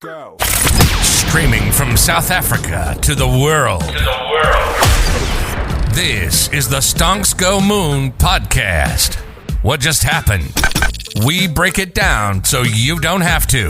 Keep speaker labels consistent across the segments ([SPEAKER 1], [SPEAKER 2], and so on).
[SPEAKER 1] Go.
[SPEAKER 2] Streaming from South Africa to the world. This is the Stonks Go Moon Podcast. What just happened? We break it down so you don't have to.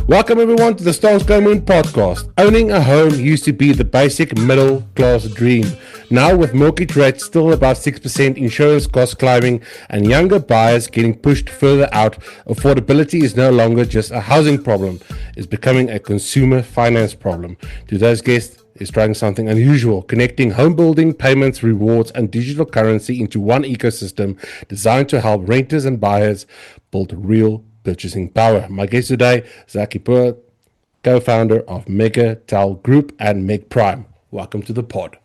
[SPEAKER 3] Welcome everyone to the Stonks Go Moon Podcast. Owning a home used to be the basic middle class dream. Now with mortgage rates still about 6%, insurance costs climbing, and younger buyers getting pushed further out, affordability is no longer just a housing problem. It's becoming a consumer finance problem. Today's guest is trying something unusual, connecting home building, payments, rewards, and digital currency into one ecosystem designed to help renters and buyers build real purchasing power. My guest today is Ipour, co-founder of Megatel Group and MegPrime. Welcome to the pod.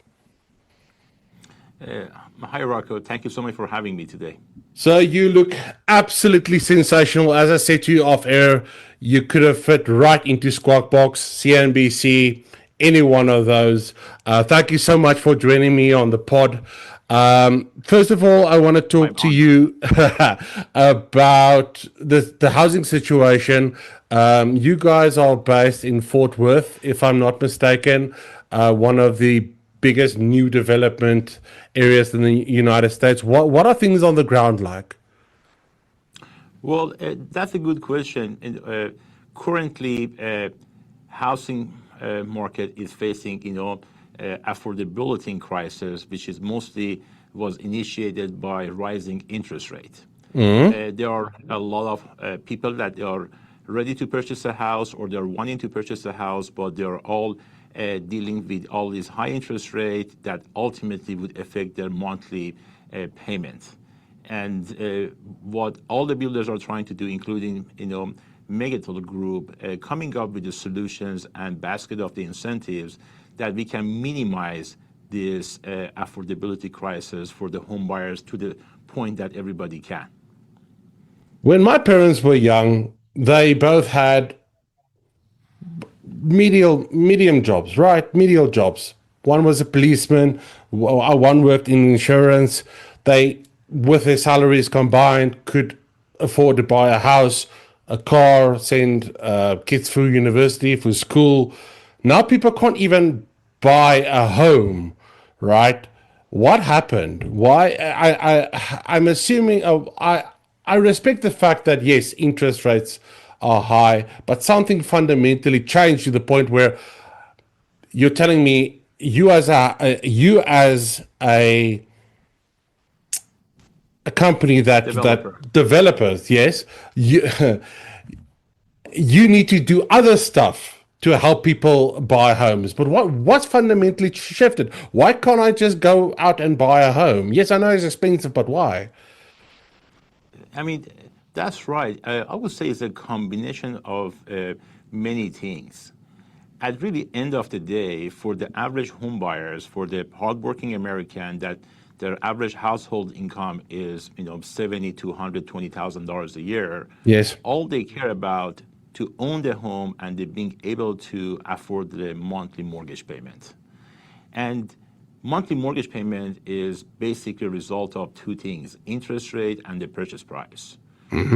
[SPEAKER 4] Hi, Rocco. Thank you so much for having me today.
[SPEAKER 3] So you look absolutely sensational. As I said to you off air, you could have fit right into Squawk Box, CNBC, any one of those. Thank you so much for joining me on the pod. First of all, I want to talk to you about the housing situation. You guys are based in Fort Worth, if I'm not mistaken, one of the biggest new development areas in the United States. What are things on the ground like?
[SPEAKER 4] Well, that's a good question. Currently, housing market is facing, affordability crisis, which is mostly was initiated by rising interest rate. There are a lot of people that are ready to purchase a house or they're wanting to purchase a house, but they're all dealing with all these high interest rates that ultimately would affect their monthly payment. And what all the builders are trying to do, including Megatel Group, coming up with the solutions and basket of the incentives that we can minimize this affordability crisis for the home buyers to the point that everybody can.
[SPEAKER 3] When my parents were young, they both had medium jobs, right? Medial jobs. One was a policeman, one worked in insurance. They, with their salaries combined, could afford to buy a house, a car, send kids through university, through school. Now people can't even buy a home, right? What happened? Why? I'm assuming, I respect the fact that, yes, interest rates are high, but something fundamentally changed to the point where you're telling me you as a company that developers, yes, you need to do other stuff to help people buy homes. But what's fundamentally shifted? Why can't I just go out and buy a home? Yes, I know it's expensive, but why?
[SPEAKER 4] I mean, that's right. I would say it's a combination of many things. At really end of the day, for the average home buyers, for the hardworking American, that their average household income is $70,000 to $120,000 a year.
[SPEAKER 3] Yes.
[SPEAKER 4] All they care about to own the home and they being able to afford the monthly mortgage payment. And monthly mortgage payment is basically a result of two things: interest rate and the purchase price.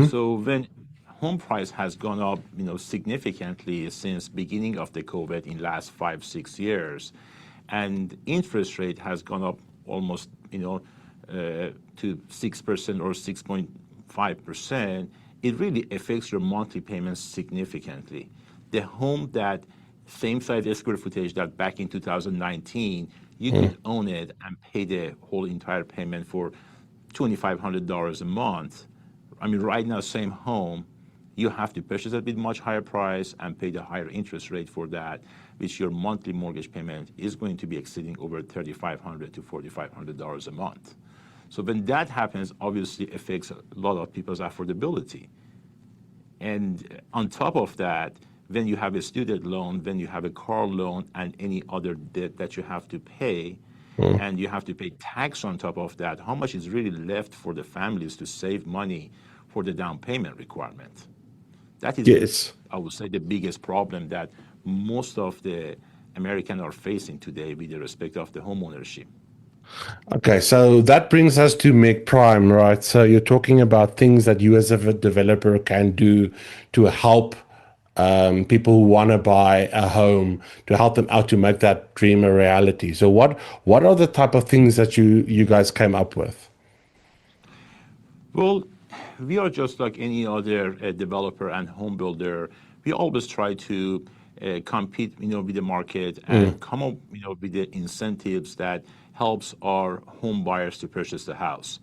[SPEAKER 4] So when home price has gone up, significantly since beginning of the COVID in last 5-6 years, and interest rate has gone up almost, to 6% or 6.5%, it really affects your monthly payments significantly. The home that same size square footage that back in 2019, you could own it and pay the whole entire payment for $2,500 a month. I mean, right now, same home, you have to purchase it with much higher price and pay the higher interest rate for that, which your monthly mortgage payment is going to be exceeding over $3,500 to $4,500 a month. So when that happens, obviously affects a lot of people's affordability. And on top of that, when you have a student loan, when you have a car loan and any other debt that you have to pay, and you have to pay tax on top of that, how much is really left for the families to save money for the down payment requirement? That is,
[SPEAKER 3] yes,
[SPEAKER 4] I would say, the biggest problem that most of the Americans are facing today with respect of the home ownership.
[SPEAKER 3] Okay, so that brings us to MegPrime, right? So you're talking about things that you as a developer can do to help people who want to buy a home to help them out to make that dream a reality. So what are the type of things that you guys came up with?
[SPEAKER 4] Well, we are just like any other developer and home builder. We always try to compete, with the market and come up, with the incentives that helps our home buyers to purchase the house.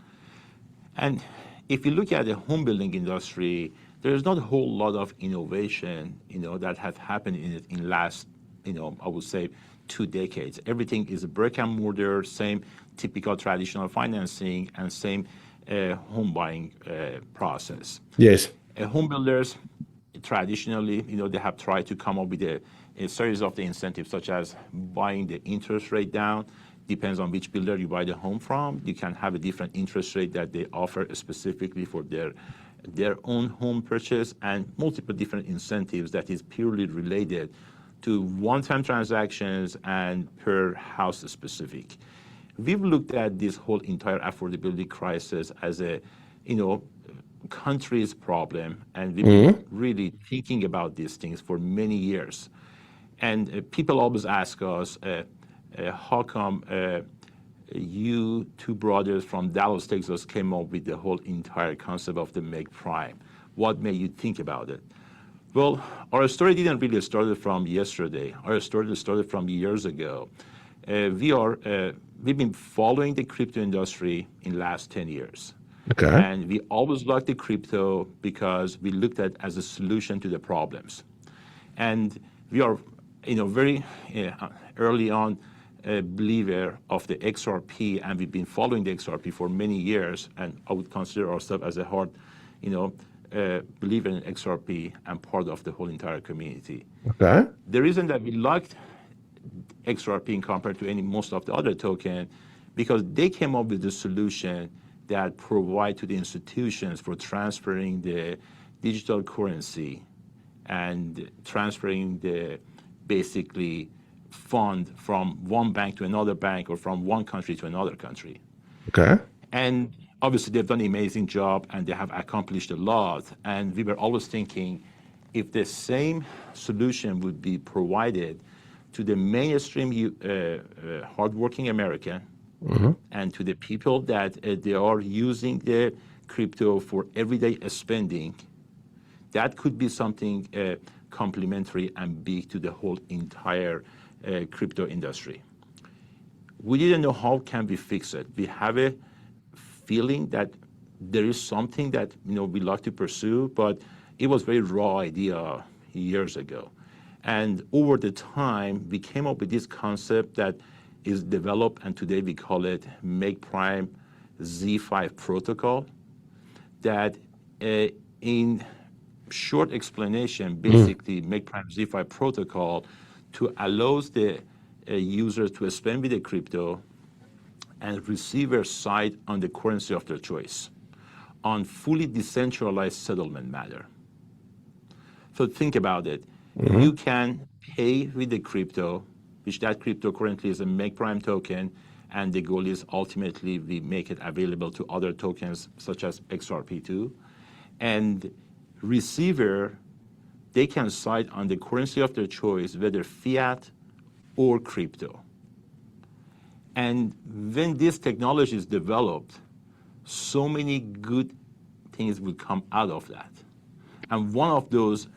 [SPEAKER 4] And if you look at the home building industry, there's not a whole lot of innovation, that have happened in it in last, I would say 2 decades. Everything is brick and mortar, same typical traditional financing and same home buying process.
[SPEAKER 3] Yes.
[SPEAKER 4] Home builders traditionally, they have tried to come up with a series of the incentives, such as buying the interest rate down. Depends on which builder you buy the home from. You can have a different interest rate that they offer specifically for their own home purchase, and multiple different incentives that is purely related to one-time transactions and per house specific. We've looked at this whole entire affordability crisis as a, country's problem, and we've been really thinking about these things for many years. And people always ask us, how come you two brothers from Dallas, Texas came up with the whole entire concept of the MegPrime? What made you think about it? Well, our story didn't really start from yesterday. Our story started from years ago. We've been following the crypto industry in the last 10 years.
[SPEAKER 3] Okay.
[SPEAKER 4] And we always liked the crypto because we looked at it as a solution to the problems. And we are, very early on a believer of the XRP, and we've been following the XRP for many years. And I would consider ourselves as a hard, believer in XRP and part of the whole entire community.
[SPEAKER 3] Okay.
[SPEAKER 4] The reason that we liked XRP compared to most of the other token, because they came up with the solution that provide to the institutions for transferring the digital currency and transferring the basically fund from one bank to another bank or from one country to another country.
[SPEAKER 3] Okay.
[SPEAKER 4] And obviously they've done an amazing job and they have accomplished a lot. And we were always thinking, if the same solution would be provided to the mainstream hardworking American, and to the people that they are using the crypto for everyday spending, that could be something complementary and big to the whole entire crypto industry. We didn't know how can we fix it. We have a feeling that there is something that we like to pursue, but it was very raw idea years ago. And over the time, we came up with this concept that is developed, and today we call it MegPrime Z5 Protocol, that in short explanation, basically MegPrime Z5 Protocol to allows the user to spend with the crypto and receiver side on the currency of their choice on fully decentralized settlement matter. So think about it. You can pay with the crypto, which that crypto currently is a MegPrime token, and the goal is ultimately we make it available to other tokens such as XRP2. And receiver, they can side on the currency of their choice, whether fiat or crypto. And when this technology is developed, so many good things will come out of that. And one of those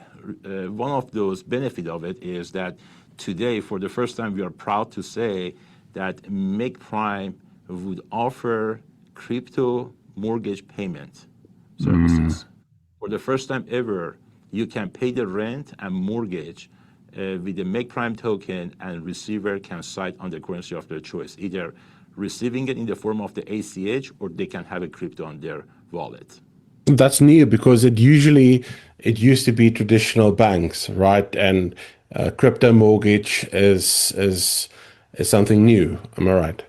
[SPEAKER 4] benefits of it is that today, for the first time, we are proud to say that MegPrime would offer crypto mortgage payment services. For the first time ever, you can pay the rent and mortgage with the MegPrime token, and receiver can cite on the currency of their choice, either receiving it in the form of the ACH or they can have a crypto on their wallet.
[SPEAKER 3] That's new because it used to be traditional banks, right? And crypto mortgage is something new. Am I right?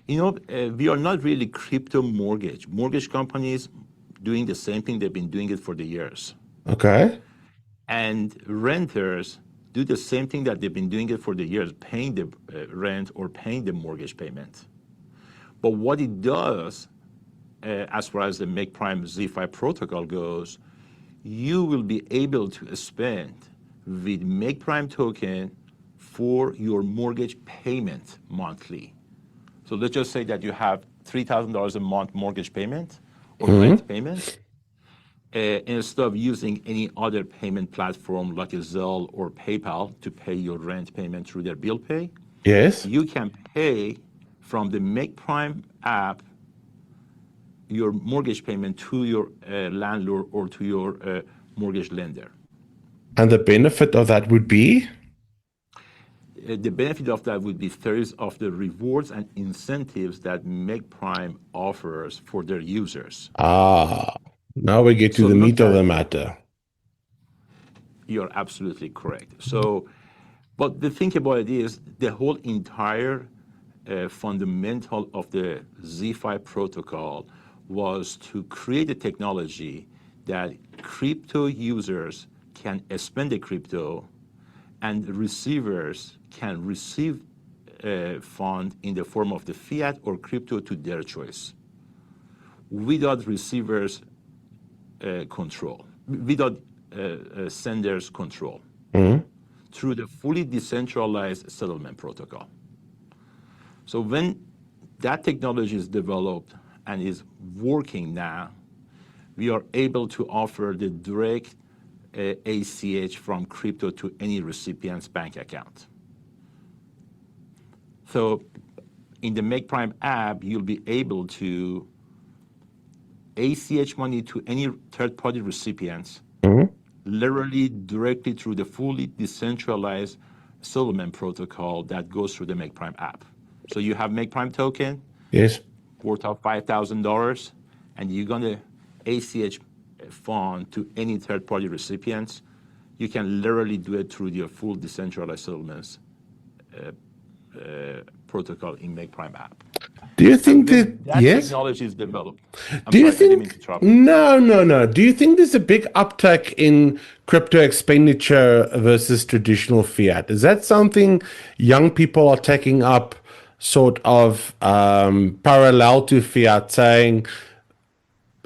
[SPEAKER 4] We are not really crypto mortgage. Mortgage companies doing the same thing. They've been doing it for the years.
[SPEAKER 3] Okay.
[SPEAKER 4] And renters do the same thing that they've been doing it for the years, paying the rent or paying the mortgage payment. But what it does, as far as the MegPrime Z5 protocol goes, you will be able to spend with MegPrime token for your mortgage payment monthly. So let's just say that you have $3,000 a month mortgage payment or rent payment. Instead of using any other payment platform like a Zelle or PayPal to pay your rent payment through their bill pay,
[SPEAKER 3] Yes.
[SPEAKER 4] you can pay from the MegPrime app your mortgage payment to your landlord or to your mortgage lender.
[SPEAKER 3] And the benefit of that would be?
[SPEAKER 4] The benefit of that would be series of the rewards and incentives that MegPrime offers for their users.
[SPEAKER 3] Now we get to
[SPEAKER 4] So
[SPEAKER 3] the
[SPEAKER 4] look
[SPEAKER 3] meat of
[SPEAKER 4] at-
[SPEAKER 3] the matter.
[SPEAKER 4] You're absolutely correct. So, but the thing about it is the whole entire fundamental of the Z5 protocol was to create a technology that crypto users can spend the crypto and receivers can receive fund in the form of the fiat or crypto to their choice without receivers control, without senders control, through the fully decentralized settlement protocol. So when that technology is developed and is working now, we are able to offer the direct ACH from crypto to any recipient's bank account. So in the MegPrime app, you'll be able to ACH money to any third-party recipients, literally directly through the fully decentralized settlement protocol that goes through the MegPrime app. So you have MegPrime token,
[SPEAKER 3] Yes.
[SPEAKER 4] worth of $5,000, and you're gonna ACH fund to any third-party recipients. You can literally do it through your full decentralized settlements protocol in MegPrime app.
[SPEAKER 3] Do you think
[SPEAKER 4] When
[SPEAKER 3] that, yes?
[SPEAKER 4] technology is developed.
[SPEAKER 3] Do you
[SPEAKER 4] I didn't mean
[SPEAKER 3] think,
[SPEAKER 4] to interrupt.
[SPEAKER 3] no. Do you think there's a big uptick in crypto expenditure versus traditional fiat? Is that something young people are taking up sort of parallel to fiat, saying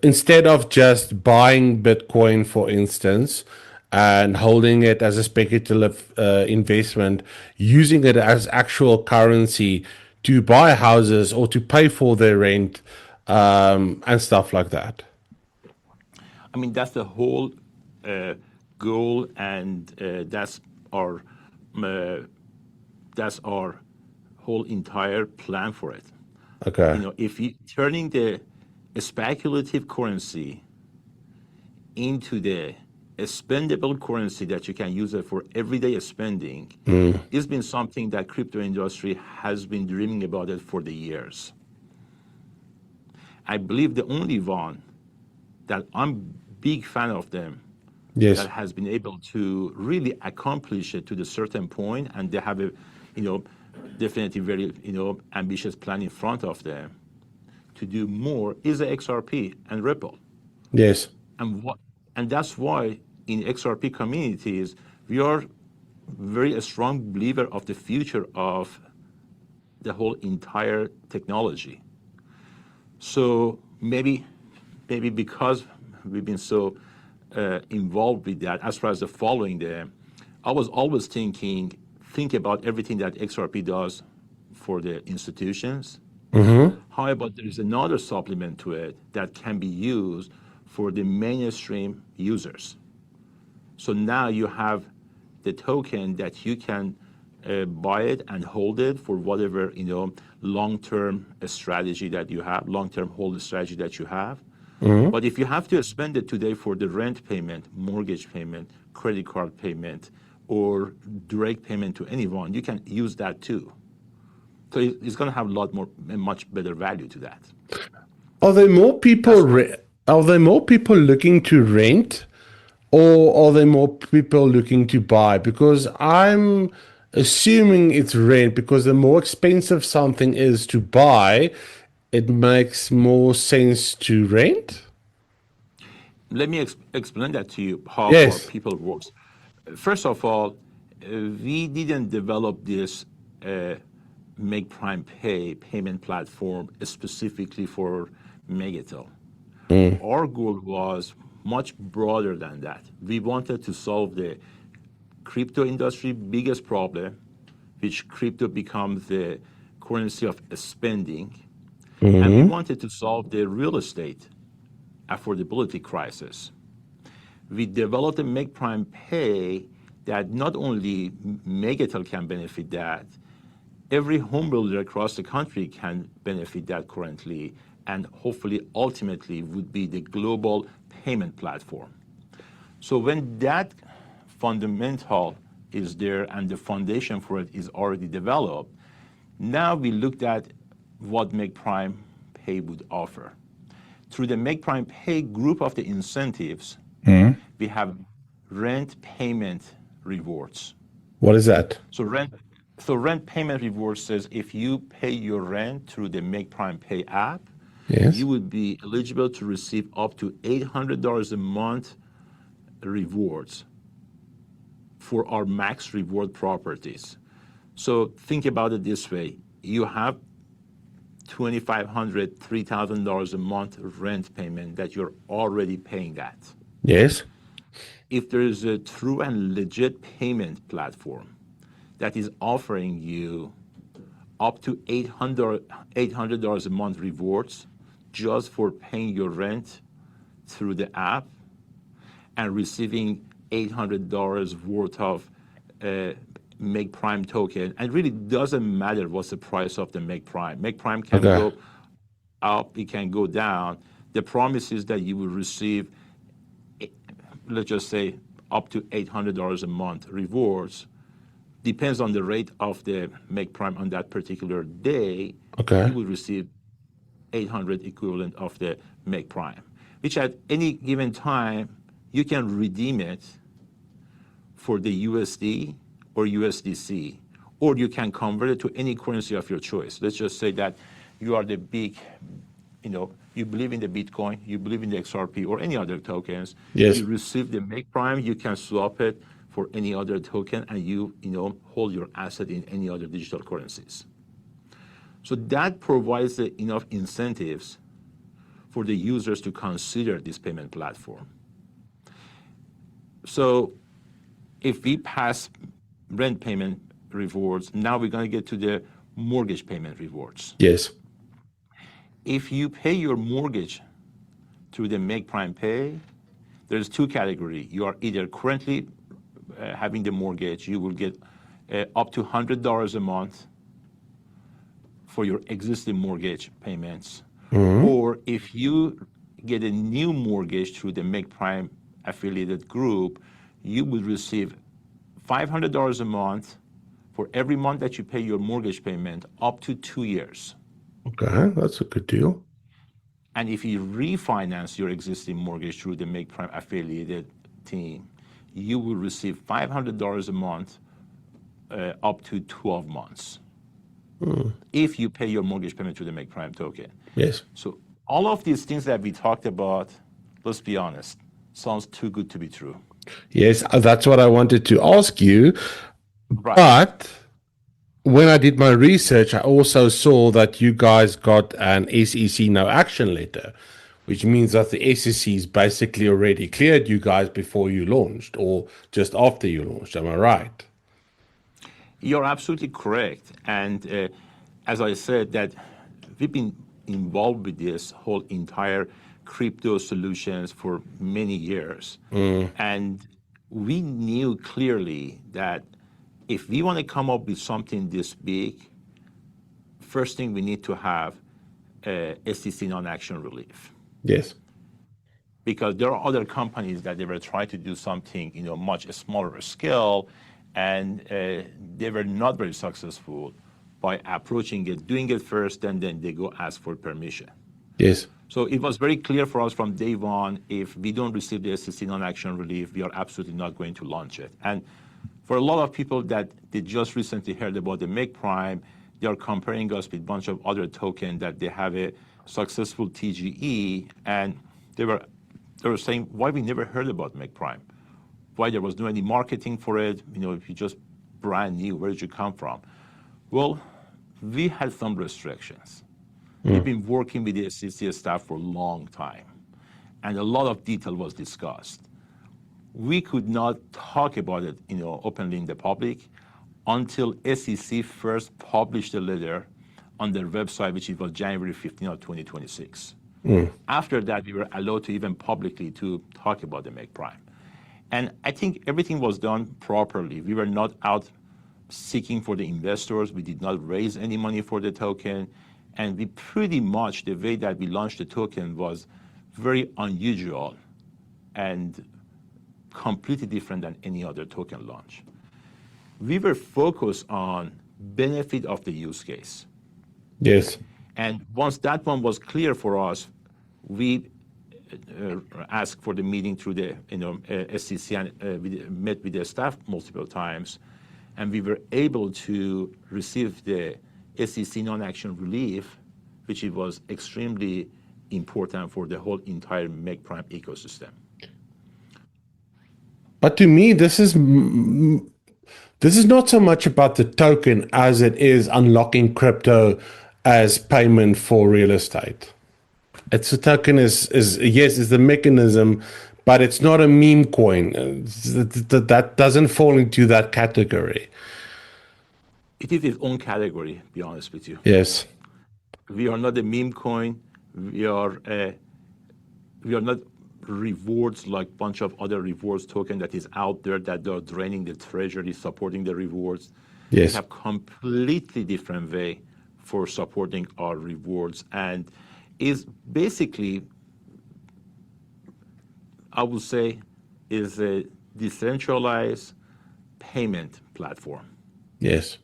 [SPEAKER 3] instead of just buying Bitcoin, for instance, and holding it as a speculative investment, using it as actual currency to buy houses or to pay for their rent and stuff like that?
[SPEAKER 4] I mean, that's the whole goal, and that's our whole entire plan for it.
[SPEAKER 3] Okay.
[SPEAKER 4] You know, if you turning the speculative currency into the spendable currency that you can use it for everyday spending, it's been something that crypto industry has been dreaming about it for the years. I believe the only one that I'm big fan of them
[SPEAKER 3] Yes.
[SPEAKER 4] that has been able to really accomplish it to the certain point, and they have a, definitely very, ambitious plan in front of them to do more, is the XRP and Ripple.
[SPEAKER 3] Yes.
[SPEAKER 4] And that's why in XRP communities, we are very a strong believer of the future of the whole entire technology. So maybe because we've been so involved with that, as far as the following them, I was always think about everything that XRP does for the institutions. How about there is another supplement to it that can be used for the mainstream users? So now you have the token that you can buy it and hold it for whatever long-term strategy that you have, long-term hold strategy that you have. But if you have to spend it today for the rent payment, mortgage payment, credit card payment, or direct payment to anyone, you can use that too. So it's going to have a much better value to that.
[SPEAKER 3] Are there more people? Are there more people looking to rent, or are there more people looking to buy? Because I'm assuming it's rent, because the more expensive something is to buy, it makes more sense to rent.
[SPEAKER 4] Let me explain that to you, how our
[SPEAKER 3] Yes.
[SPEAKER 4] people works. First of all, we didn't develop this MegPrime Pay payment platform specifically for Megatel. Our goal was much broader than that. We wanted to solve the crypto industry biggest problem, which crypto becomes the currency of spending. And we wanted to solve the real estate affordability crisis. We developed a MegPrime Pay that not only Megatel can benefit that, every home builder across the country can benefit that currently, and hopefully ultimately would be the global payment platform. So when that fundamental is there and the foundation for it is already developed, now we looked at what MegPrime Pay would offer. Through the MegPrime Pay group of the incentives, we have rent payment rewards.
[SPEAKER 3] What is that?
[SPEAKER 4] So rent payment rewards says if you pay your rent through the MegPrime Pay app,
[SPEAKER 3] Yes.
[SPEAKER 4] you would be eligible to receive up to $800 a month rewards for our max reward properties. So think about it this way. You have $2,500, $3,000 a month rent payment that you're already paying that.
[SPEAKER 3] Yes.
[SPEAKER 4] If there is a true and legit payment platform that is offering you up to $800 a month rewards just for paying your rent through the app and receiving $800 worth of MegPrime token, and it really doesn't matter what's the price of the MegPrime. MegPrime can go up, it can go down. The promise is that you will receive, let's just say, up to $800 a month rewards. Depends on the rate of the MegPrime on that particular day. You will receive 800 equivalent of the MegPrime, which at any given time, you can redeem it for the USD or USDC, or you can convert it to any currency of your choice. Let's just say that you are the big, you believe in the Bitcoin, you believe in the XRP or any other tokens.
[SPEAKER 3] Yes.
[SPEAKER 4] You receive the MegPrime, you can swap it for any other token, and you hold your asset in any other digital currencies. So that provides enough incentives for the users to consider this payment platform. So if we pass rent payment rewards, now we're going to get to the mortgage payment rewards.
[SPEAKER 3] Yes.
[SPEAKER 4] If you pay your mortgage through the MegPrime Pay, there's two categories. You are either currently having the mortgage, you will get up to $100 a month for your existing mortgage payments. Or if you get a new mortgage through the MegPrime affiliated group, you will receive $500 a month for every month that you pay your mortgage payment up to 2 years.
[SPEAKER 3] Okay, that's a good deal.
[SPEAKER 4] And if you refinance your existing mortgage through the MegPrime affiliated team, you will receive $500 a month up to 12 months if you pay your mortgage payment through the MegPrime token.
[SPEAKER 3] Yes.
[SPEAKER 4] So all of these things that we talked about, let's be honest, sounds too good to be true.
[SPEAKER 3] Yes, that's what I wanted to ask you.
[SPEAKER 4] Right.
[SPEAKER 3] But when I did my research, I also saw that you guys got an SEC no action letter, which means that the SEC is basically already cleared you guys before you launched or just after you launched. Am I right?
[SPEAKER 4] You're absolutely correct. And as I said, that we've been involved with this whole entire crypto solutions for many years. And we knew clearly that if we want to come up with something this big, first thing we need to have SEC non-action relief.
[SPEAKER 3] Yes.
[SPEAKER 4] Because there are other companies that they were trying to do something, much smaller scale, and they were not very successful by approaching it, doing it first, and then they go ask for permission.
[SPEAKER 3] Yes.
[SPEAKER 4] So it was very clear for us from day one, if we don't receive the SEC non-action relief, we are absolutely not going to launch it. And for a lot of people that they just recently heard about the MegPrime, they are comparing us with a bunch of other tokens that they have a successful TGE, and they were saying, why we never heard about MegPrime? Why there was no any marketing for it? If you just brand new, where did you come from? Well, we had some restrictions. We've been working with the SEC staff for a long time. and a lot of detail was discussed. We could not talk about it, openly in the public until SEC first published a letter on their website, which it was January 15 of 2026. After that, we were allowed to even publicly to talk about the MegPrime. And I think everything was done properly. We were not out seeking for the investors. We did not raise any money for the token. And we pretty much, the way that we launched the token was very unusual and completely different than any other token launch. We were focused on benefit of the use case.
[SPEAKER 3] Yes.
[SPEAKER 4] And once that one was clear for us, we asked for the meeting through the SEC, and we met with the staff multiple times, and we were able to receive the SEC non-action relief, which it was extremely important for the whole entire MegPrime ecosystem.
[SPEAKER 3] But to me, this is not so much about the token as it is unlocking crypto as payment for real estate. It's a token is the mechanism, but it's not a meme coin. That doesn't fall into that category.
[SPEAKER 4] It is its own category, to be honest with you.
[SPEAKER 3] Yes.
[SPEAKER 4] We are not a meme coin. We are not rewards like a bunch of other rewards token that is out there that are draining the treasury, supporting the rewards.
[SPEAKER 3] Yes.
[SPEAKER 4] We have completely different way for supporting our rewards, and is basically, I would say, is a decentralized payment platform.
[SPEAKER 3] Yes.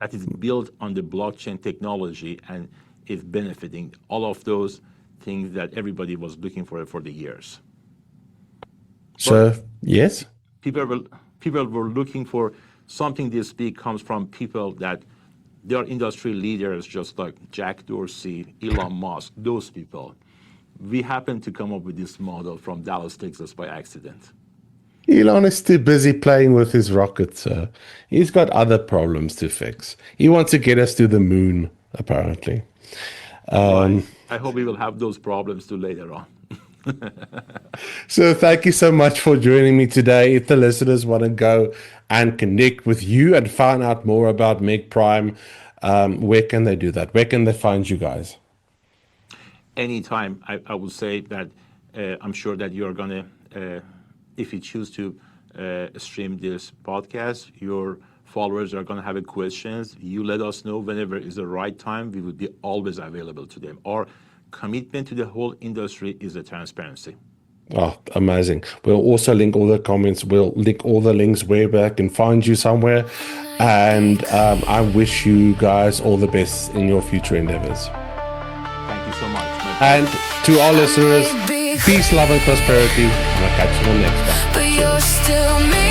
[SPEAKER 4] That is built on the blockchain technology and is benefiting all of those things that everybody was looking for the years.
[SPEAKER 3] So, yes?
[SPEAKER 4] People were looking for something this big comes from people that they are industry leaders, just like Jack Dorsey, Elon Musk, those people. We happened to come up with this model from Dallas, Texas by accident.
[SPEAKER 3] Elon is too busy playing with his rocket, sir. He's got other problems to fix. He wants to get us to the moon, apparently.
[SPEAKER 4] I hope we will have those problems too later on.
[SPEAKER 3] So thank you so much for joining me today. If the listeners want to go and connect with you and find out more about MegPrime, where can they do that? Where can they find you guys?
[SPEAKER 4] Anytime. I would say that I'm sure that you're going to, if you choose to stream this podcast, your followers are going to have questions. You let us know whenever is the right time. We will be always available to them. Our commitment to the whole industry is the transparency.
[SPEAKER 3] Oh, amazing. We'll also link all the comments. We'll link all the links where they can find you somewhere. And I wish you guys all the best in your future endeavors.
[SPEAKER 4] Thank you so much.
[SPEAKER 3] And to all listeners, peace, love, and prosperity. And I'll catch you on the next one.
[SPEAKER 1] But you're still